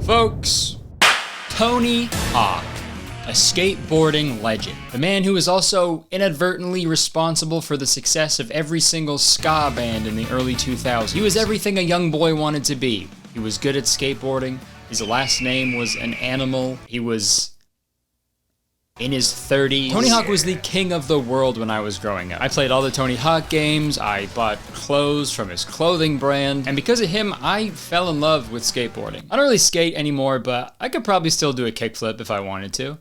Folks, Tony Hawk, a skateboarding legend. The man who was also inadvertently responsible for the success of every single ska band in the early 2000s. He was everything a young boy wanted to be. He was good at skateboarding. His last name was an animal. He was in his 30s. Tony Hawk was the king of the world when I was growing up. I played all the Tony Hawk games, I bought clothes from his clothing brand, and because of him, I fell in love with skateboarding. I don't really skate anymore, but I could probably still do a kickflip if I wanted to.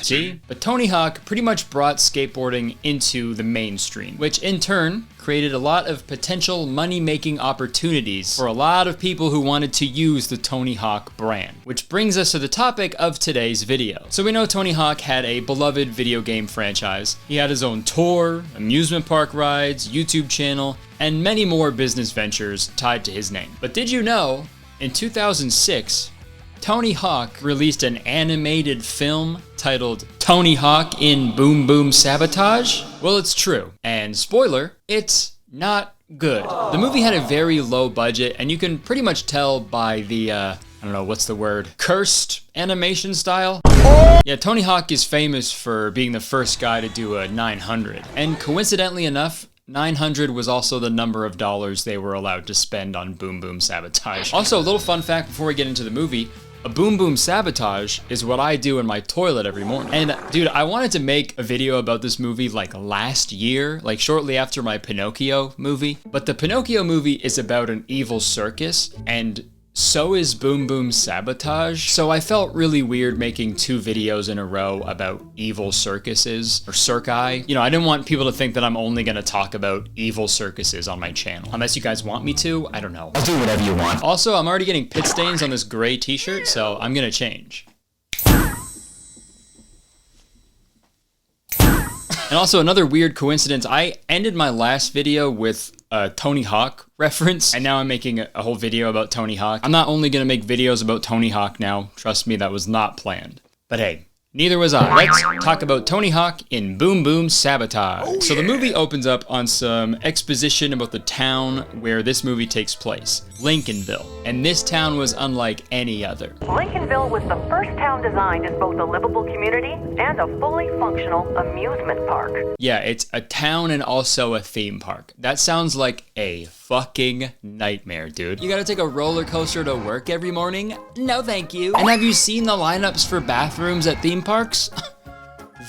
See? But Tony Hawk pretty much brought skateboarding into the mainstream, which in turn created a lot of potential money-making opportunities for a lot of people who wanted to use the Tony Hawk brand. Which brings us to the topic of today's video. So we know Tony Hawk had a beloved video game franchise. He had his own tour, amusement park rides, YouTube channel, and many more business ventures tied to his name. But did you know, in 2006, Tony Hawk released an animated film titled Tony Hawk in Boom Boom Sabotage? Well, it's true. And spoiler, it's not good. The movie had a very low budget, and you can pretty much tell by the, I don't know, what's the word? Cursed animation style? Yeah, Tony Hawk is famous for being the first guy to do a 900. And coincidentally enough, 900 was also the number of dollars they were allowed to spend on Boom Boom Sabotage. Also, a little fun fact before we get into the movie, a Boom Boom Sabotage is what I do in my toilet every morning. And dude, I wanted to make a video about this movie like last year, like shortly after my Pinocchio movie. But the Pinocchio movie is about an evil circus, and so is Boom Boom Sabotage. So I felt really weird making two videos in a row about evil circuses, or circi. You know, I didn't want people to think that I'm only gonna talk about evil circuses on my channel. Unless you guys want me to, I don't know. I'll do whatever you want. Also, I'm already getting pit stains on this gray t-shirt, so I'm gonna change. And also another weird coincidence, I ended my last video with a Tony Hawk reference, and now I'm making a whole video about Tony Hawk. I'm not only gonna make videos about Tony Hawk now, trust me, that was not planned. But hey, neither was I. Let's talk about Tony Hawk in Boom Boom Sabotage. So the movie opens up on some exposition about the town where this movie takes place, Lincolnville. And this town was unlike any other. Lincolnville was the first town designed as both a livable community and a fully functional amusement park. Yeah, it's a town and also a theme park. That sounds like a fucking nightmare, dude. You gotta take a roller coaster to work every morning? No, thank you. And have you seen the lineups for bathrooms at theme parks?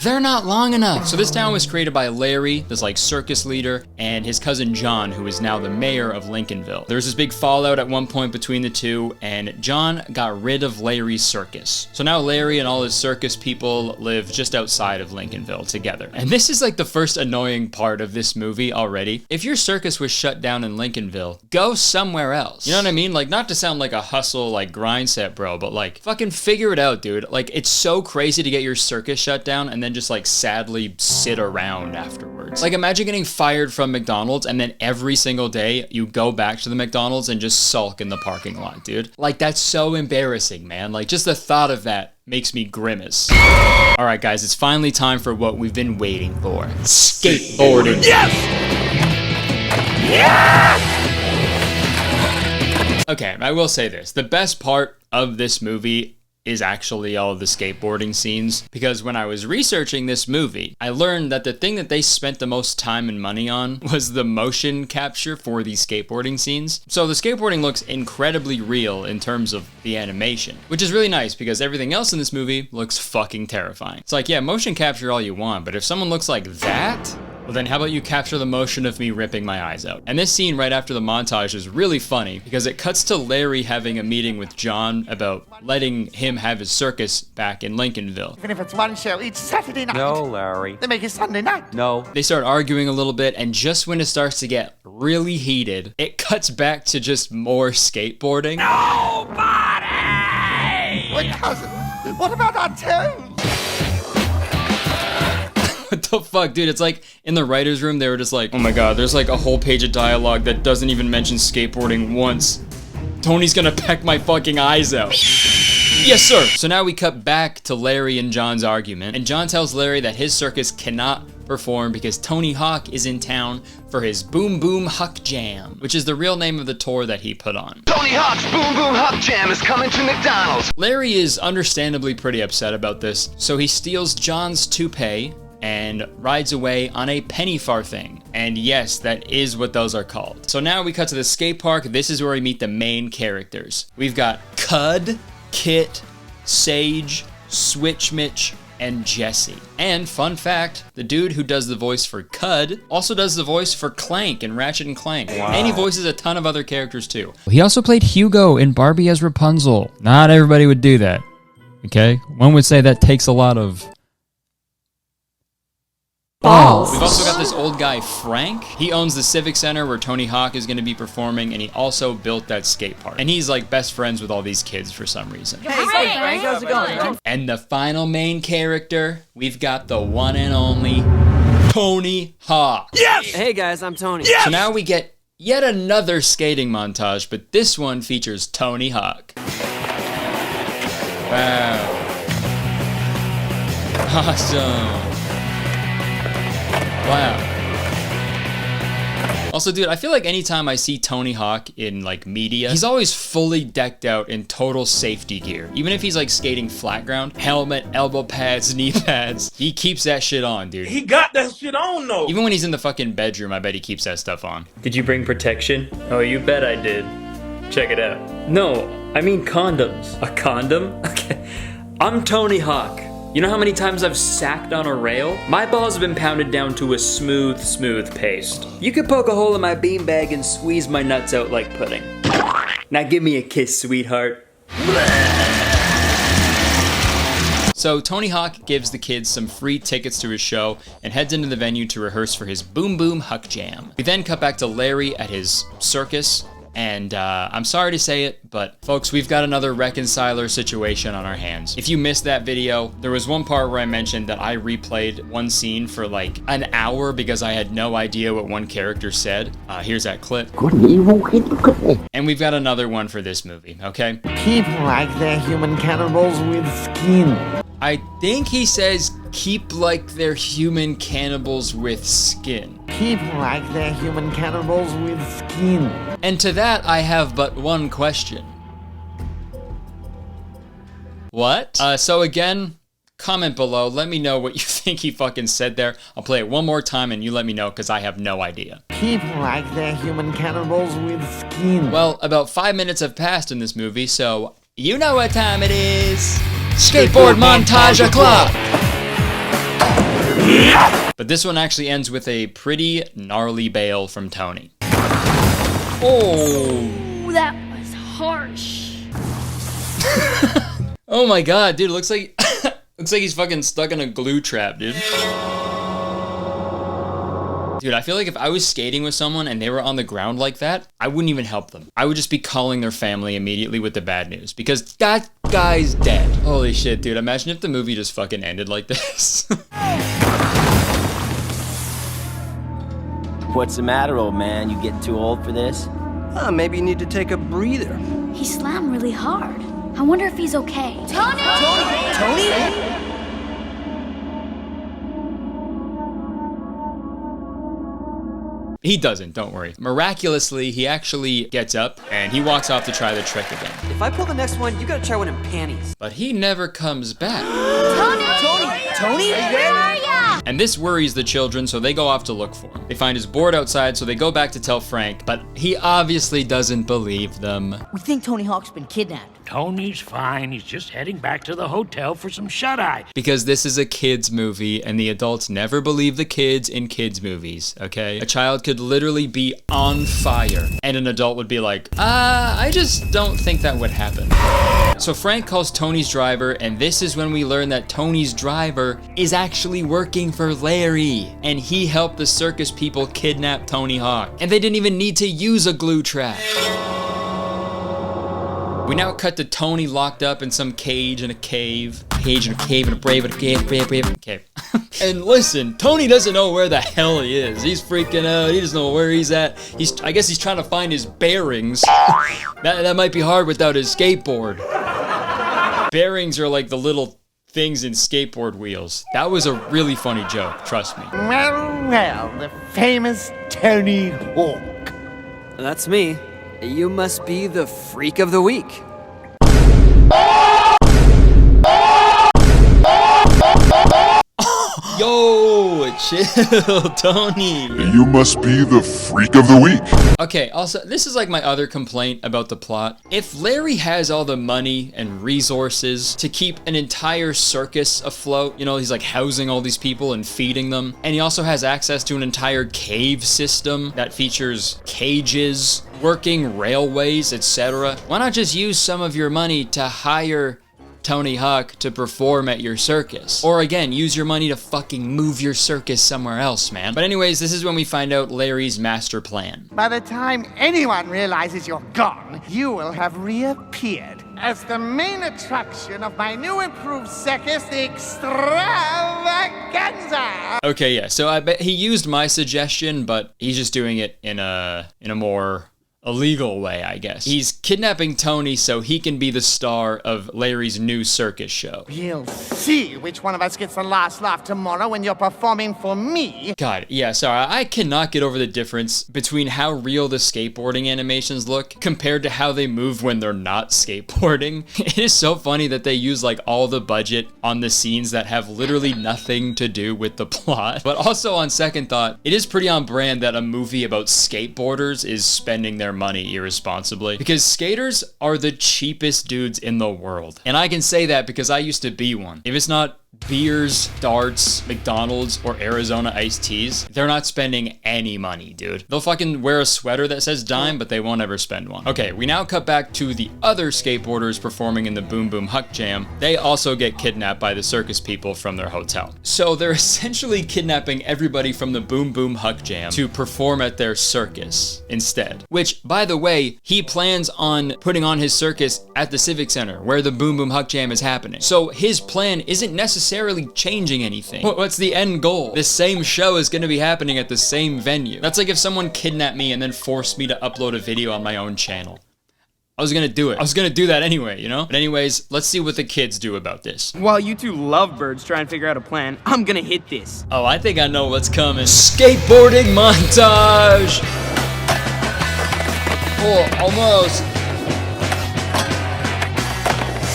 They're not long enough. So this town was created by Larry, this like circus leader, and his cousin John, who is now the mayor of Lincolnville. There was this big fallout at one point between the two, and John got rid of Larry's circus. So now Larry and all his circus people live just outside of Lincolnville together. And this is like the first annoying part of this movie already. If your circus was shut down in Lincolnville, go somewhere else. You know what I mean? Like, not to sound like a hustle, like grind set bro, but like fucking figure it out, dude. Like, it's so crazy to get your circus shut down and then just like sadly sit around afterwards. Like, imagine getting fired from McDonald's and then every single day you go back to the McDonald's and just sulk in the parking lot, dude. Like, that's so embarrassing, man. Like, just the thought of that makes me grimace. All right, guys, it's finally time for what we've been waiting for. Skateboarding. Yes! Yes! Okay, I will say this. The best part of this movie is actually all of the skateboarding scenes, because when I was researching this movie, I learned that the thing that they spent the most time and money on was the motion capture for these skateboarding scenes. So the skateboarding looks incredibly real in terms of the animation, which is really nice because everything else in this movie looks fucking terrifying. It's like, yeah, motion capture all you want, but if someone looks like that, well then how about you capture the motion of me ripping my eyes out? And this scene right after the montage is really funny because it cuts to Larry having a meeting with John about letting him have his circus back in Lincolnville. Even if it's one show each Saturday night. No, Larry. They make it Sunday night. No. They start arguing a little bit, and just when it starts to get really heated, it cuts back to just more skateboarding. Nobody! Wait, cousin, what about that too? What the fuck, dude? It's like in the writer's room, they were just like, oh my god, there's like a whole page of dialogue that doesn't even mention skateboarding once. Tony's gonna peck my fucking eyes out. Yes, sir. So now we cut back to Larry and John's argument, and John tells Larry that his circus cannot perform because Tony Hawk is in town for his Boom Boom Huck Jam, which is the real name of the tour that he put on. Tony Hawk's Boom Boom Huck Jam is coming to McDonald's. Larry is understandably pretty upset about this, so he steals John's toupee and rides away on a penny farthing. And yes, that is what those are called. So now we cut to the skate park. This is where we meet the main characters. We've got Cud, Kit, Sage, Switch Mitch, and Jesse. And fun fact, the dude who does the voice for Cud also does the voice for Clank in Ratchet & Clank. Wow. And he voices a ton of other characters too. He also played Hugo in Barbie as Rapunzel. Not everybody would do that, okay? One would say that takes a lot of balls. We've also got this old guy, Frank. He owns the Civic Center where Tony Hawk is going to be performing, and he also built that skate park. And he's like best friends with all these kids for some reason. Hey, Frank, how's it going, man? And the final main character, we've got the one and only Tony Hawk. Yes! Hey guys, I'm Tony. Yes! So now we get yet another skating montage, but this one features Tony Hawk. Wow. Awesome. Wow. Also, dude, I feel like anytime I see Tony Hawk in, like, media, he's always fully decked out in total safety gear. Even if he's, like, skating flat ground, helmet, elbow pads, knee pads, he keeps that shit on, dude. He got that shit on, though. Even when he's in the fucking bedroom, I bet he keeps that stuff on. Did you bring protection? Oh, you bet I did. Check it out. No, I mean condoms. A condom? Okay. I'm Tony Hawk. You know how many times I've sacked on a rail? My balls have been pounded down to a smooth, smooth paste. You could poke a hole in my beanbag and squeeze my nuts out like pudding. Now give me a kiss, sweetheart. So Tony Hawk gives the kids some free tickets to his show and heads into the venue to rehearse for his Boom Boom Huck Jam. We then cut back to Larry at his circus. And I'm sorry to say it, but folks, we've got another reconciler situation on our hands. If you missed that video, there was one part where I mentioned that I replayed one scene for like an hour because I had no idea what one character said. Here's that clip. And we've got another one for this movie, okay? Keep like they're human cannibals with skin. I think he says, keep like they're human cannibals with skin. Keep like they're human cannibals with skin. And to that, I have but one question. What? So again, comment below. Let me know what you think he fucking said there. I'll play it one more time and you let me know because I have no idea. Keep like they're human cannibals with skin. Well, about 5 minutes have passed in this movie, so you know what time it is. Skateboard montage o'clock! But this one actually ends with a pretty gnarly bail from Tony. Oh, that was harsh. Oh my god, dude, looks like he's fucking stuck in a glue trap, dude. Dude, I feel like if I was skating with someone and they were on the ground like that, I wouldn't even help them. I would just be calling their family immediately with the bad news because that guy's dead. Holy shit, dude. Imagine if the movie just fucking ended like this. What's the matter, old man? You getting too old for this? Maybe you need to take a breather. He slammed really hard. I wonder if he's okay. Tony! Tony? He doesn't, don't worry. Miraculously, he actually gets up and he walks off to try the trick again. If I pull the next one, you gotta try one in panties. But he never comes back. Tony? Are you there? And this worries the children, so they go off to look for him. They find his board outside, so they go back to tell Frank, but he obviously doesn't believe them. We think Tony Hawk's been kidnapped. Tony's fine. He's just heading back to the hotel for some shut-eye. Because this is a kids movie, and the adults never believe the kids in kids movies, okay? A child could literally be on fire, and an adult would be like, I just don't think that would happen. So Frank calls Tony's driver, and this is when we learn that Tony's driver is actually working for Larry, and he helped the circus people kidnap Tony Hawk. And they didn't even need to use a glue trap. We now cut to Tony locked up in some cage in a cave. Cage in a cave in a brave in a cave, brave. And listen, Tony doesn't know where the hell he is. He's freaking out. He doesn't know where he's at. I guess he's trying to find his bearings. That might be hard without his skateboard. Bearings are like the little things in skateboard wheels. That was a really funny joke, trust me. Well, the famous Tony Hawk. That's me. You must be the freak of the week. Yo, chill, Tony. You must be the freak of the week. Okay, also, this is like my other complaint about the plot. If Larry has all the money and resources to keep an entire circus afloat, you know, he's like housing all these people and feeding them, and he also has access to an entire cave system that features cages, working railways, etc. Why not just use some of your money to hire Tony Hawk to perform at your circus? Or again, use your money to fucking move your circus somewhere else, man. But anyways, this is when we find out Larry's master plan. By the time anyone realizes you're gone, you will have reappeared as the main attraction of my new improved circus, the Extravaganza. Okay, yeah, so I bet he used my suggestion, but he's just doing it in a more illegal way, I guess. He's kidnapping Tony so he can be the star of Larry's new circus show. We'll see which one of us gets the last laugh tomorrow when you're performing for me. God, yeah, sorry, I cannot get over the difference between how real the skateboarding animations look compared to how they move when they're not skateboarding. It is so funny that they use like all the budget on the scenes that have literally nothing to do with the plot. But also on second thought, it is pretty on brand that a movie about skateboarders is spending their money irresponsibly, because skaters are the cheapest dudes in the world. And I can say that because I used to be one. If it's not beers, darts, McDonald's, or Arizona iced teas, they're not spending any money, dude. They'll fucking wear a sweater that says dime, but they won't ever spend one. Okay, we now cut back to the other skateboarders performing in the Boom Boom Huck Jam. They also get kidnapped by the circus people from their hotel. So they're essentially kidnapping everybody from the Boom Boom Huck Jam to perform at their circus instead. Which, by the way, he plans on putting on his circus at the Civic Center where the Boom Boom Huck Jam is happening. So his plan isn't necessarily changing anything. What's the end goal? This same show is going to be happening at the same venue. That's like if someone kidnapped me and then forced me to upload a video on my own channel. I was gonna do it. I was gonna do that anyway, you know? But anyways, let's see what the kids do about this. While you two lovebirds try and figure out a plan, I'm gonna hit this. Oh, I think I know what's coming. Skateboarding montage! Oh, almost.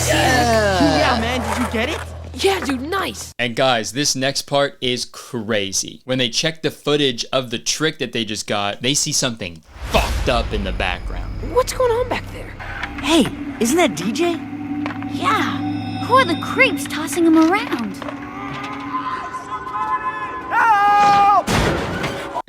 Yeah, man, did you get it? Yeah, dude, nice. And guys, this next part is crazy. When they check the footage of the trick that they just got, they see something fucked up in the background. What's going on back there? Hey, isn't that DJ? Yeah. Who are the creeps tossing him around?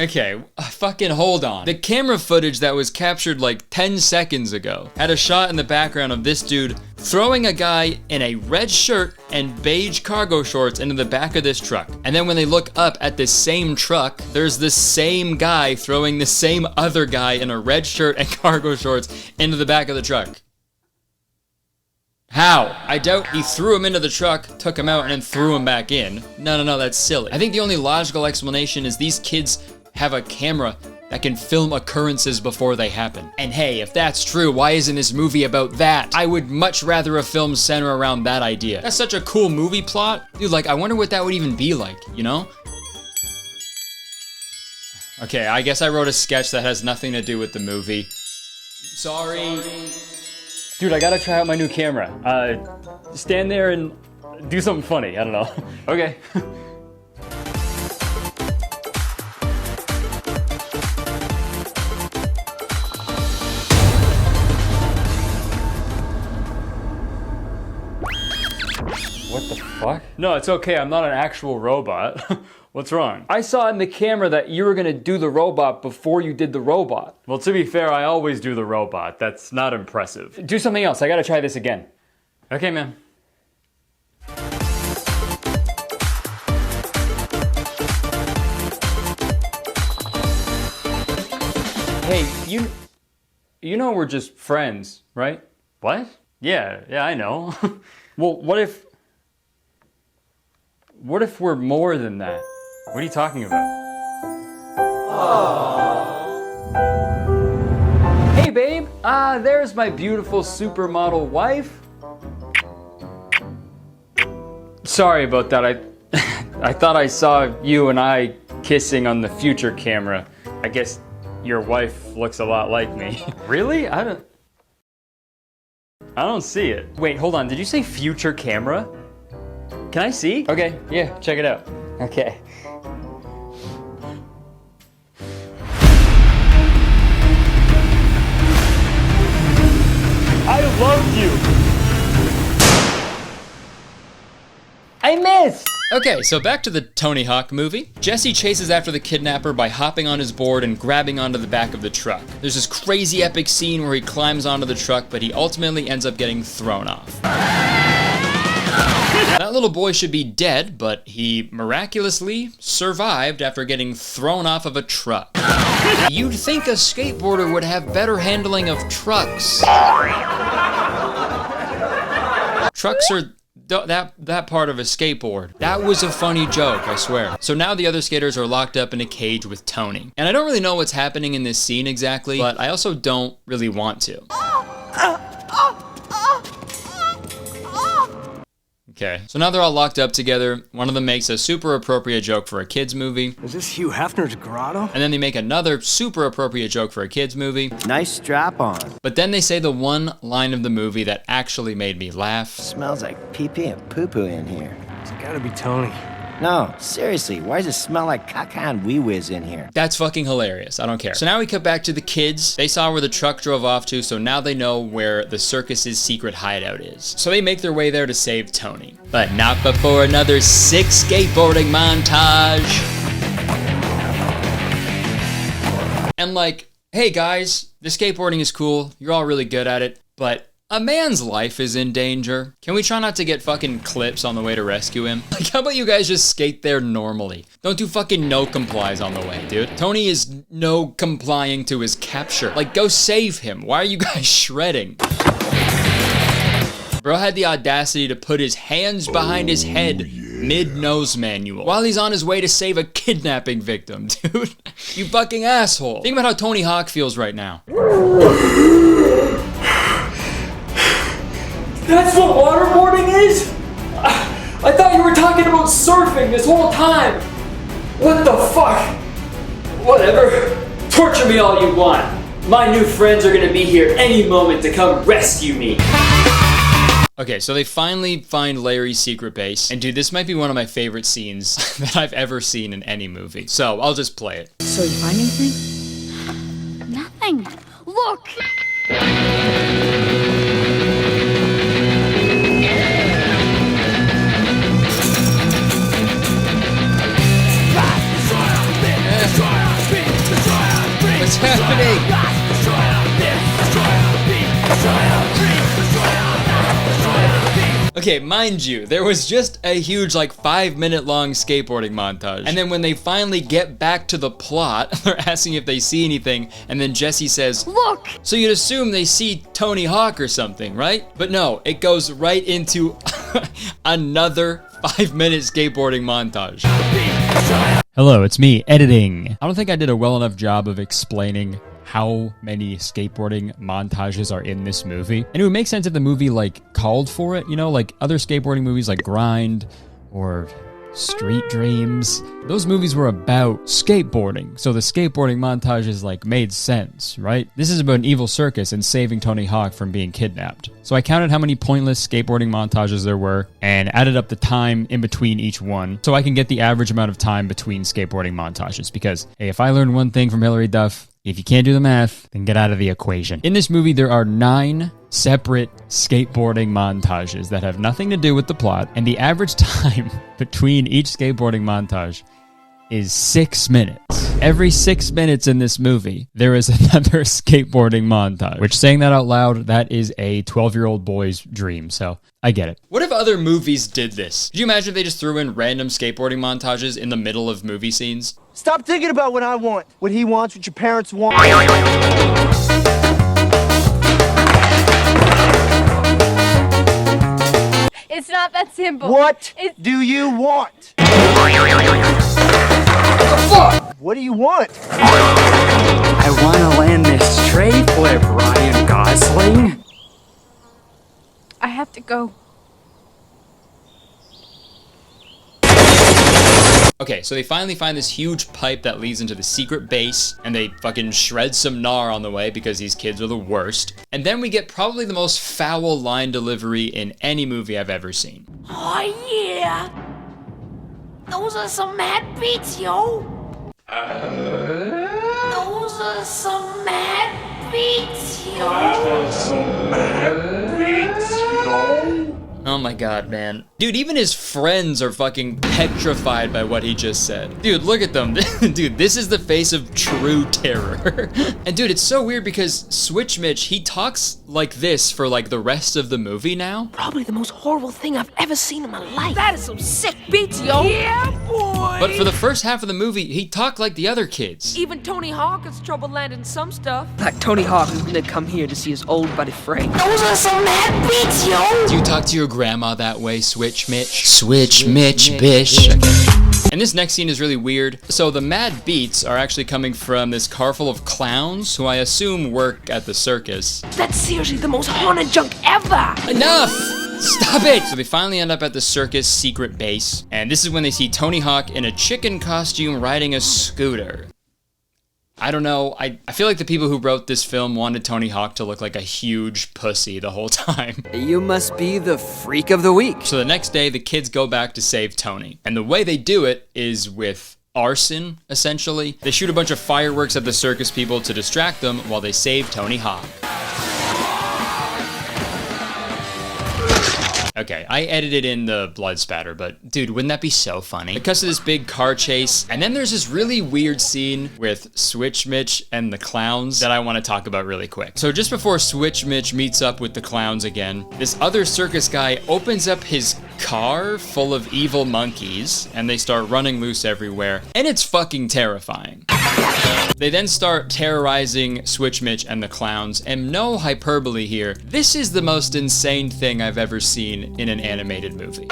Okay, fucking hold on. The camera footage that was captured like 10 seconds ago had a shot in the background of this dude throwing a guy in a red shirt and beige cargo shorts into the back of this truck. And then when they look up at the same truck, there's the same guy throwing the same other guy in a red shirt and cargo shorts into the back of the truck. How? I doubt he threw him into the truck, took him out, and then threw him back in. No, that's silly. I think the only logical explanation is these kids have a camera that can film occurrences before they happen. And hey, if that's true, why isn't this movie about that? I would much rather a film center around that idea. That's such a cool movie plot. Dude, like, I wonder what that would even be like, you know? Okay, I guess I wrote a sketch that has nothing to do with the movie. Sorry. Dude, I gotta try out my new camera. Stand there and do something funny. I don't know. Okay. What the fuck? No, it's okay. I'm not an actual robot. What's wrong? I saw in the camera that you were gonna do the robot before you did the robot. Well, to be fair, I always do the robot. That's not impressive. Do something else. I gotta try this again. Okay, man. Hey, you know we're just friends, right? What? Yeah, I know. Well, what if we're more than that? What are you talking about? Aww. Hey babe, there's my beautiful supermodel wife. Sorry about that. I thought I saw you and I kissing on the future camera. I guess your wife looks a lot like me. Really? I don't see it. Wait, hold on. Did you say future camera? Can I see? Okay, yeah, check it out. Okay. I love you! I missed! Okay, so back to the Tony Hawk movie. Jesse chases after the kidnapper by hopping on his board and grabbing onto the back of the truck. There's this crazy epic scene where he climbs onto the truck, but he ultimately ends up getting thrown off. That little boy should be dead, but he miraculously survived after getting thrown off of a truck. You'd think a skateboarder would have better handling of trucks. Trucks are that part of a skateboard. That was a funny joke, I swear. So now the other skaters are locked up in a cage with Tony. And I don't really know what's happening in this scene exactly, but I also don't really want to. Okay, so now they're all locked up together. One of them makes a super appropriate joke for a kid's movie. Is this Hugh Hefner's grotto? And then they make another super appropriate joke for a kid's movie. Nice strap on. But then they say the one line of the movie that actually made me laugh. Smells like pee-pee and poo-poo in here. It's gotta be Tony. No, seriously, why does it smell like caca and wee-whiz in here? That's fucking hilarious. I don't care. So now we cut back to the kids. They saw where the truck drove off to, so now they know where the circus's secret hideout is. So they make their way there to save Tony. But not before another sick skateboarding montage. And like, hey guys, the skateboarding is cool. You're all really good at it, but a man's life is in danger. Can we try not to get fucking clips on the way to rescue him? Like, how about you guys just skate there normally? Don't do fucking no complies on the way, dude. Tony is no complying to his capture. Like, go save him. Why are you guys shredding? Bro had the audacity to put his hands behind his head mid-nose manual while he's on his way to save a kidnapping victim, dude. You fucking asshole. Think about how Tony Hawk feels right now. That's what waterboarding is? I thought you were talking about surfing this whole time. What the fuck? Whatever. Torture me all you want. My new friends are gonna be here any moment to come rescue me. Okay, so they finally find Larry's secret base. And dude, this might be one of my favorite scenes that I've ever seen in any movie. So I'll just play it. So you find anything? Nothing. Look! What's happening? Okay, mind you, there was just a huge, like, 5-minute long skateboarding montage. And then when they finally get back to the plot, they're asking if they see anything, and then Jesse says, "Look!" So you'd assume they see Tony Hawk or something, right? But no, it goes right into another 5-minute skateboarding montage. Hello, it's me, editing. I don't think I did a well enough job of explaining how many skateboarding montages are in this movie. And it would make sense if the movie, like, called for it, you know, like other skateboarding movies like Grind or Street Dreams. Those movies were about skateboarding, so the skateboarding montages, like, made sense, right? This is about an evil circus and saving Tony Hawk from being kidnapped. So I counted how many pointless skateboarding montages there were and added up the time in between each one so I can get the average amount of time between skateboarding montages. Because, hey, if I learned one thing from Hilary Duff, if you can't do the math, then get out of the equation. In this movie, there are 9 separate skateboarding montages that have nothing to do with the plot, and the average time between each skateboarding montage is 6 minutes. Every 6 minutes in this movie, there is another skateboarding montage, which, saying that out loud, that is a 12-year-old boy's dream, so I get it. What if other movies did this? Could you imagine if they just threw in random skateboarding montages in the middle of movie scenes? Stop thinking about what I want, what he wants, what your parents want. It's not that simple. What do you want? What the fuck? What do you want? I want to land this tray flip, Ryan Gosling. I have to go. Okay, so they finally find this huge pipe that leads into the secret base, and they fucking shred some gnar on the way because these kids are the worst. And then we get probably the most foul line delivery in any movie I've ever seen. Oh yeah! Those are some mad beats, yo! Those are some mad beats, yo! Oh my god, man. Dude, even his friends are fucking petrified by what he just said. Dude, look at them. Dude, this is the face of true terror. And dude, it's so weird because Switch Mitch, he talks like this for like the rest of the movie now. Probably the most horrible thing I've ever seen in my life. That is some sick beats, yo! Yeah, boy! But for the first half of the movie, he talked like the other kids. Even Tony Hawk has trouble landing some stuff. Like Tony Hawk is gonna come here to see his old buddy Frank. Those are some mad beats, yo! Do you talk to your grandma that way, Switch Mitch? Switch Mitch, bish. Okay. And this next scene is really weird. So the mad beats are actually coming from this car full of clowns who I assume work at the circus. That's seriously the most haunted junk ever! Enough! Stop it! So they finally end up at the circus secret base, and this is when they see Tony Hawk in a chicken costume riding a scooter. I don't know, I feel like the people who wrote this film wanted Tony Hawk to look like a huge pussy the whole time. You must be the freak of the week. So the next day, the kids go back to save Tony. And the way they do it is with arson, essentially. They shoot a bunch of fireworks at the circus people to distract them while they save Tony Hawk. Okay, I edited in the blood spatter, but dude, wouldn't that be so funny? It cuts to this big car chase, and then there's this really weird scene with Switch Mitch and the clowns that I want to talk about really quick. So just before Switch Mitch meets up with the clowns again, this other circus guy opens up his car full of evil monkeys, and they start running loose everywhere, and it's fucking terrifying. They then start terrorizing Switch Mitch and the clowns, and no hyperbole here, this is the most insane thing I've ever seen in an animated movie.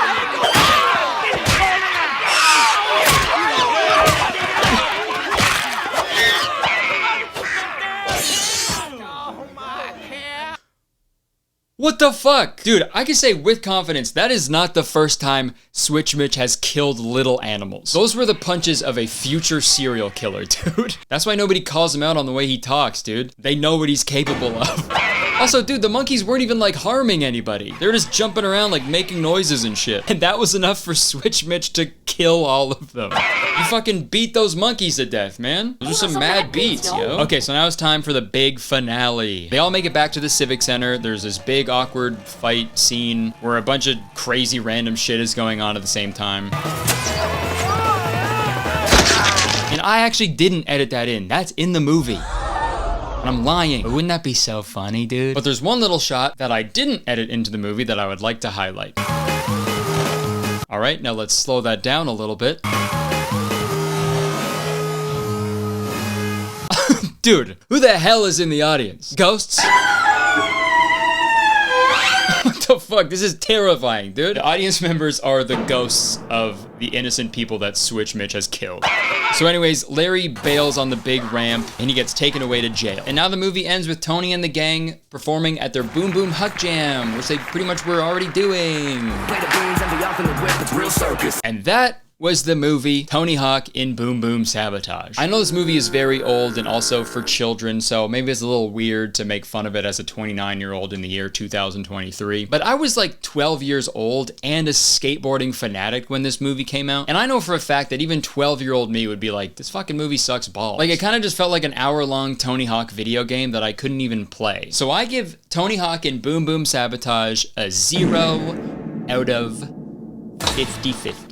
What the fuck? Dude, I can say with confidence, that is not the first time Switch Mitch has killed little animals. Those were the punches of a future serial killer, dude. That's why nobody calls him out on the way he talks, dude. They know what he's capable of. Also, dude, the monkeys weren't even like harming anybody. They were just jumping around like making noises and shit. And that was enough for Switch Mitch to kill all of them. You fucking beat those monkeys to death, man. Those are some mad beats, yo. Okay, so now it's time for the big finale. They all make it back to the Civic Center. There's this big awkward fight scene where a bunch of crazy random shit is going on at the same time. And I actually didn't edit that in. That's in the movie. And I'm lying. But wouldn't that be so funny, dude? But there's one little shot that I didn't edit into the movie that I would like to highlight. All right, now let's slow that down a little bit. Dude, who the hell is in the audience? Ghosts? What the fuck? This is terrifying, dude. The audience members are the ghosts of the innocent people that Switch Mitch has killed. So anyways, Larry bails on the big ramp and he gets taken away to jail. And now the movie ends with Tony and the gang performing at their Boom Boom Huck Jam, which they pretty much were already doing. And that was the movie Tony Hawk in Boom Boom Sabotage. I know this movie is very old and also for children, so maybe it's a little weird to make fun of it as a 29-year-old in the year 2023. But I was like 12 years old and a skateboarding fanatic when this movie came out. And I know for a fact that even 12-year-old me would be like, this fucking movie sucks balls. Like, it kind of just felt like an hour-long Tony Hawk video game that I couldn't even play. So I give Tony Hawk in Boom Boom Sabotage a 0 out of 50-50.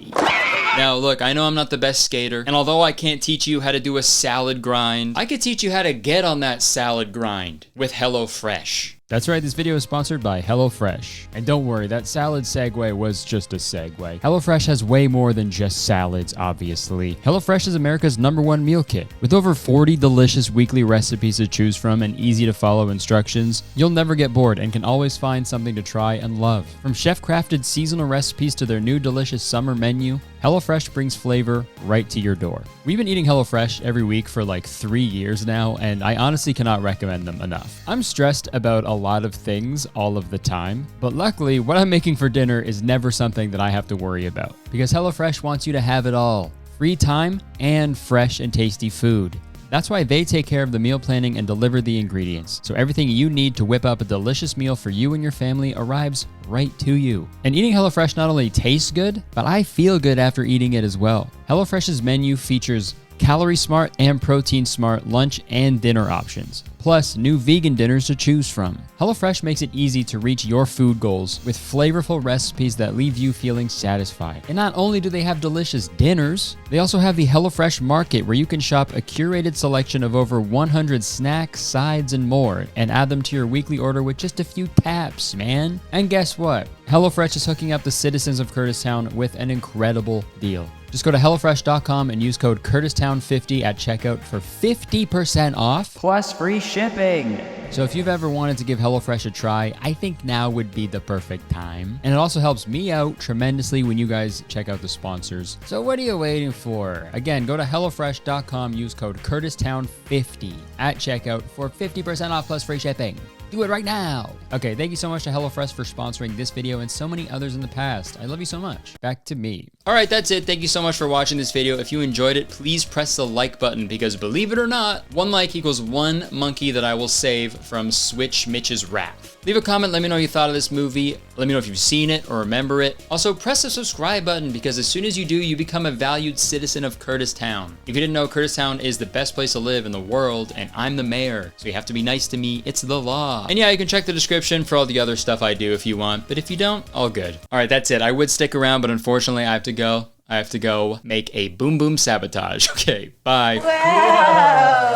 Now look, I know I'm not the best skater, and although I can't teach you how to do a salad grind, I could teach you how to get on that salad grind with HelloFresh. That's right, this video is sponsored by HelloFresh. And don't worry, that salad segue was just a segue. HelloFresh has way more than just salads, obviously. HelloFresh is America's #1 meal kit. With over 40 delicious weekly recipes to choose from and easy to follow instructions, you'll never get bored and can always find something to try and love. From chef-crafted seasonal recipes to their new delicious summer menu, HelloFresh brings flavor right to your door. We've been eating HelloFresh every week for like 3 years now, and I honestly cannot recommend them enough. I'm stressed about a lot of things all of the time, but luckily what I'm making for dinner is never something that I have to worry about, because HelloFresh wants you to have it all free time, and fresh and tasty food. That's why they take care of the meal planning and deliver the ingredients, so everything you need to whip up a delicious meal for you and your family arrives right to you. And eating HelloFresh not only tastes good, but I feel good after eating it as well. HelloFresh's menu features calorie smart and protein smart lunch and dinner options, plus new vegan dinners to choose from. HelloFresh makes it easy to reach your food goals with flavorful recipes that leave you feeling satisfied. And not only do they have delicious dinners, they also have the HelloFresh Market where you can shop a curated selection of over 100 snacks, sides, and more, and add them to your weekly order with just a few taps, man. And guess what? HelloFresh is hooking up the citizens of Kurtistown with an incredible deal. Just go to HelloFresh.com and use code KurtisTown50 at checkout for 50% off. Plus free shipping. So if you've ever wanted to give HelloFresh a try, I think now would be the perfect time. And it also helps me out tremendously when you guys check out the sponsors. So what are you waiting for? Again, go to HelloFresh.com, use code KurtisTown50 at checkout for 50% off plus free shipping. Do it right now. Okay, thank you so much to HelloFresh for sponsoring this video and so many others in the past. I love you so much. Back to me. All right, that's it. Thank you so much for watching this video. If you enjoyed it, please press the like button because believe it or not, 1 like equals 1 monkey that I will save from Switch Mitch's wrath. Leave a comment, let me know what you thought of this movie. Let me know if you've seen it or remember it. Also, press the subscribe button because as soon as you do, you become a valued citizen of Kurtistown. If you didn't know, Kurtistown is the best place to live in the world and I'm the mayor, so you have to be nice to me. It's the law. And yeah, you can check the description for all the other stuff I do if you want, but if you don't, all good. All right, that's it. I would stick around, but unfortunately I have to go. I have to go make a boom boom sabotage. Okay, bye.